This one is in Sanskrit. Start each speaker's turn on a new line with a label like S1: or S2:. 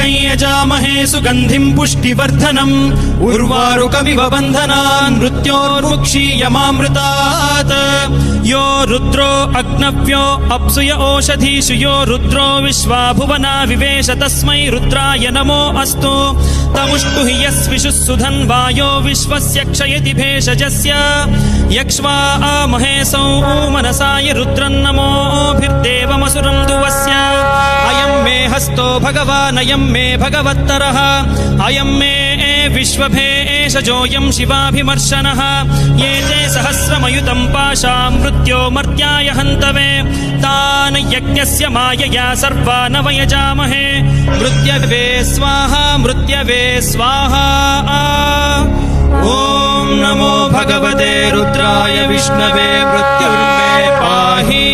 S1: तस्मै यजामहे सुगन्धिं पुष्टिवर्धनम् उर्वारुकमिव बन्धनान् मृत्योर्मुक्षीयमामृतात् यो रुद्रो अग्नव्यो अप्सुय ओषधीषु यो रुद्रो विश्वा भुवना विवेश तस्मै रुद्राय नमो अस्तु तमुष्टु हि यस्विषुः सुधन्वायो विश्वस्य क्षयति भेषजस्य यक्ष्वा महेशौ मनसाय रुद्रन्नमोभिर्देवमसुरं दुवस्य अयं मे हस्तो भगवान् अयं मे भगवत्तरः अयं मे विश्वभेषजोऽयं शिवाभिमर्शनः ये ते सहस्रमयुतं पाशां मृत्यो मर्त्याय हन्तवे तान् यज्ञस्य मायया सर्वान् वयजामहे मृत्यवे स्वाहा मृत्यवे स्वाहा ॐ नमो भगवते रुद्राय विष्णवे मृत्युर्मे पाहि।